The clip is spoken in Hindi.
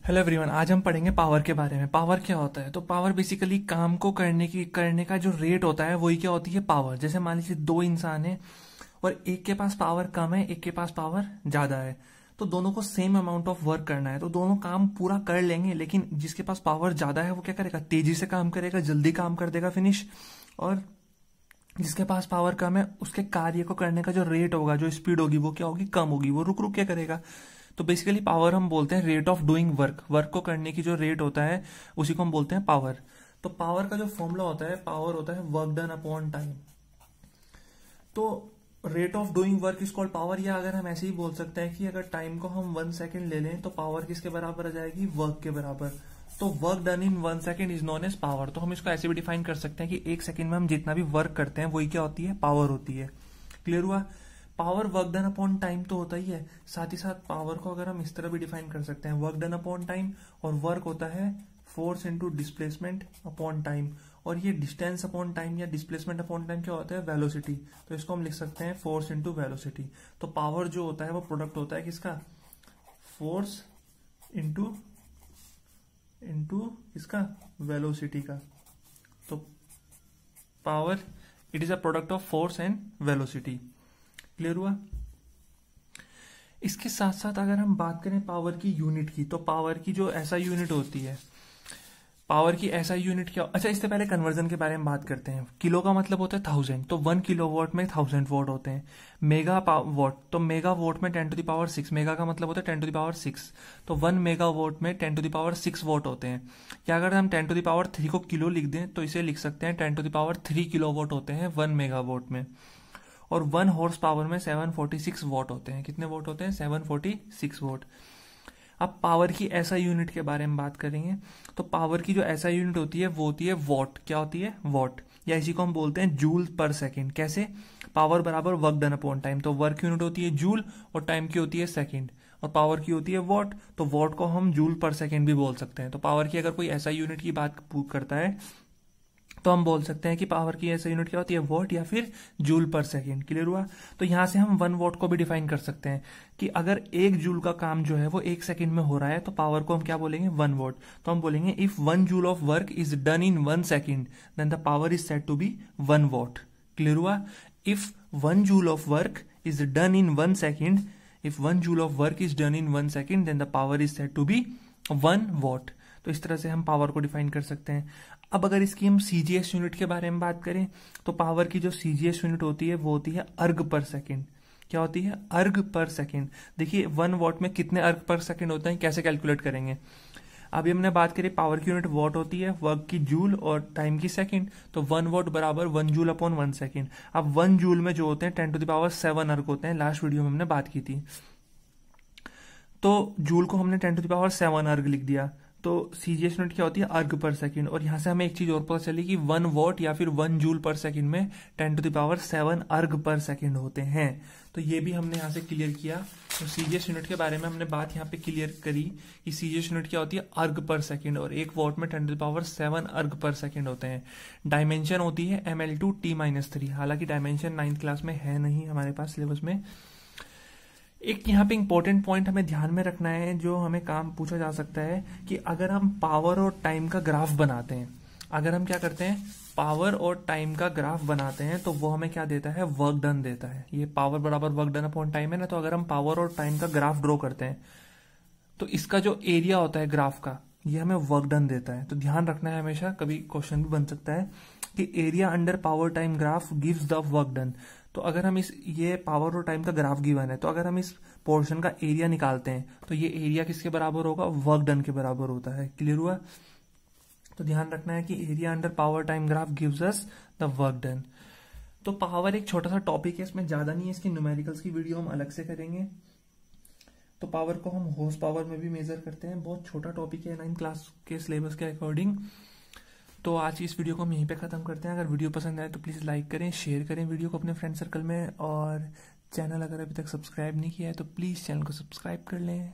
हेलो एवरीवन, आज हम पढ़ेंगे पावर के बारे में। पावर क्या होता है? तो पावर बेसिकली काम को करने का जो रेट होता है वही क्या होती है, पावर। जैसे मान लीजिए दो इंसान हैं और एक के पास पावर कम है, एक के पास पावर ज्यादा है, तो दोनों को सेम अमाउंट ऑफ वर्क करना है, तो दोनों काम पूरा कर लेंगे। लेकिन जिसके पास पावर ज्यादा है वो क्या करेगा, तेजी से काम करेगा, जल्दी काम कर देगा, फिनिश। और जिसके पास पावर कम है उसके कार्य को करने का जो रेट होगा, जो स्पीड होगी, वो क्या होगी, कम होगी, वो रुक रुक के करेगा। तो बेसिकली पावर हम बोलते हैं rate of doing work. Work को करने की जो रेट होता है उसी को हम बोलते हैं पावर। तो पावर का जो फॉर्मूला होता है, पावर होता है वर्क डन अपॉन टाइम। तो rate of doing work is called power. या अगर हम ऐसे ही बोल सकते हैं कि अगर टाइम को हम 1 सेकेंड ले लें तो पावर किसके बराबर आ जाएगी, वर्क के बराबर। तो work done in 1 second is known as power. तो हम इसको ऐसे भी डिफाइन कर सकते हैं कि 1 सेकेंड में हम जितना भी वर्क करते हैं वही क्या होती है, पावर होती है। क्लियर हुआ? Power work done upon time तो होता ही है, साथ ही साथ पावर को अगर हम इस तरह भी डिफाइन कर सकते हैं, वर्क डन अपॉन टाइम, और वर्क होता है force into displacement upon time. और ये डिस्टेंस अपॉन टाइम या डिस्प्लेसमेंट अपॉन टाइम क्या होता है, वेलोसिटी। तो इसको हम लिख सकते हैं फोर्स इनटू वेलोसिटी। तो पावर जो होता है वो प्रोडक्ट होता है किसका, फोर्स इनटू इसका वेलोसिटी का। तो power it is a product of force and velocity. Clear हुआ? इसके साथ साथ अगर हम बात करें पावर की यूनिट की, तो पावर की जो ऐसा यूनिट होती है, पावर की ऐसा यूनिट क्या। अच्छा, इससे पहले कन्वर्जन के बारे में बात करते हैं। किलो का मतलब होता है 1000, तो 1 किलोवाट में 1000 वॉट होते हैं। मेगा वॉट, तो मेगा वॉट में 10⁶। मेगा का मतलब होता है 10⁶, तो 1 मेगावाट में 10⁶ वॉट होते हैं। या अगर हम 10⁻³ को किलो लिख दें तो इसे लिख सकते हैं 10⁻³ किलोवाट होते हैं 1 मेगावाट में। और 1 हॉर्स पावर में 746 वॉट होते हैं। कितने वॉट होते हैं, 746 वॉट। अब पावर की ऐसा यूनिट के बारे में बात करेंगे। तो पावर की जो ऐसा यूनिट होती है वो होती है वॉट। क्या होती है, वॉट। या इसी को हम बोलते हैं जूल पर सेकेंड। कैसे, पावर बराबर वर्क डन अपॉन टाइम। तो वर्क की यूनिट होती है जूल और टाइम की होती है सेकेंड, और पावर की होती है वॉट। तो वॉट को हम जूल पर सेकेंड भी बोल सकते हैं। तो पावर की अगर कोई ऐसा यूनिट की बात करता है तो हम बोल सकते हैं कि पावर की ऐसा यूनिट क्या होती है, वॉट या फिर जूल पर सेकेंड। क्लियर हुआ? तो यहां से हम 1 वॉट को भी डिफाइन कर सकते हैं कि अगर 1 जूल का काम जो है वो 1 सेकेंड में हो रहा है तो पावर को हम क्या बोलेंगे, 1 वॉट। तो हम बोलेंगे if 1 joule of work is done in 1 second then the power is said to be 1 watt. Clear हुआ? If 1 joule of work is done in 1 second, if 1 joule of work is done in 1 second then the power is said to be 1 watt. तो इस तरह से हम पावर को डिफाइन कर सकते हैं। अब अगर इसकी हम सीजीएस यूनिट के बारे में बात करें तो पावर की जो सीजीएस यूनिट होती है वो होती है अर्ग पर सेकेंड। क्या होती है, अर्ग पर सेकेंड। देखिए 1 वॉट में कितने अर्ग पर सेकेंड होते हैं, कैसे कैलकुलेट करेंगे। अभी हमने बात करी पावर की यूनिट वॉट होती है, वर्क की जूल और टाइम की सेकेंड। तो 1 वॉट बराबर 1 जूल अपॉन 1 सेकेंड। अब 1 जूल में जो होते हैं 10⁻7 अर्ग होते हैं, लास्ट वीडियो में हमने बात की थी। तो जूल को हमने 10⁻7 अर्ग लिख दिया। तो सीजीएस यूनिट क्या होती है, अर्ग पर सेकंड। और यहां से हमें एक चीज और पता चली कि 1 वॉट या फिर 1 जूल पर सेकंड में 10⁻7 अर्ग पर सेकंड होते हैं। तो ये भी हमने यहां से क्लियर किया। तो सीजीएस यूनिट के बारे में हमने बात यहाँ पे क्लियर करी कि सीजीएस यूनिट क्या होती है, अर्ग पर सेकंड। और 1 वॉट में 10⁻7 अर्ग पर सेकंड होते हैं। डायमेंशन होती है ml/t-3। हालांकि डायमेंशन 9th क्लास में है नहीं हमारे पास सिलेबस में। एक यहाँ पे इंपॉर्टेंट पॉइंट हमें ध्यान में रखना है, जो हमें काम पूछा जा सकता है कि अगर हम पावर और टाइम का ग्राफ बनाते हैं, अगर हम क्या करते हैं, पावर और टाइम का ग्राफ बनाते हैं, तो वो हमें क्या देता है, वर्क डन देता है। ये पावर बराबर वर्क डन अपॉन टाइम है ना। तो अगर हम पावर और टाइम का ग्राफ ड्रॉ करते हैं तो इसका जो एरिया होता है ग्राफ का, ये हमें वर्क डन देता है। तो ध्यान रखना है हमेशा, कभी क्वेश्चन भी बन सकता है कि area under power time graph gives the work done. तो अगर हम ये पावर और टाइम का ग्राफ गिवन है, तो अगर हम इस पोर्शन का एरिया निकालते हैं तो ये एरिया किसके बराबर होगा, वर्क डन के बराबर होता है। क्लियर हुआ? तो ध्यान रखना है कि area under power time graph gives us the work done. तो पावर एक छोटा सा टॉपिक है, इसमें ज्यादा नहीं है। इसकी न्यूमेरिकल्स की वीडियो हम अलग से करेंगे। तो पावर को हम हॉर्स पावर में भी मेजर करते हैं। बहुत छोटा टॉपिक है 9th क्लास के सिलेबस के अकॉर्डिंग। तो आज की इस वीडियो को हम यहीं पे खत्म करते हैं। अगर वीडियो पसंद आए तो प्लीज लाइक करें, शेयर करें वीडियो को अपने फ्रेंड सर्कल में, और चैनल अगर अभी तक सब्सक्राइब नहीं किया है तो प्लीज चैनल को सब्सक्राइब कर लें।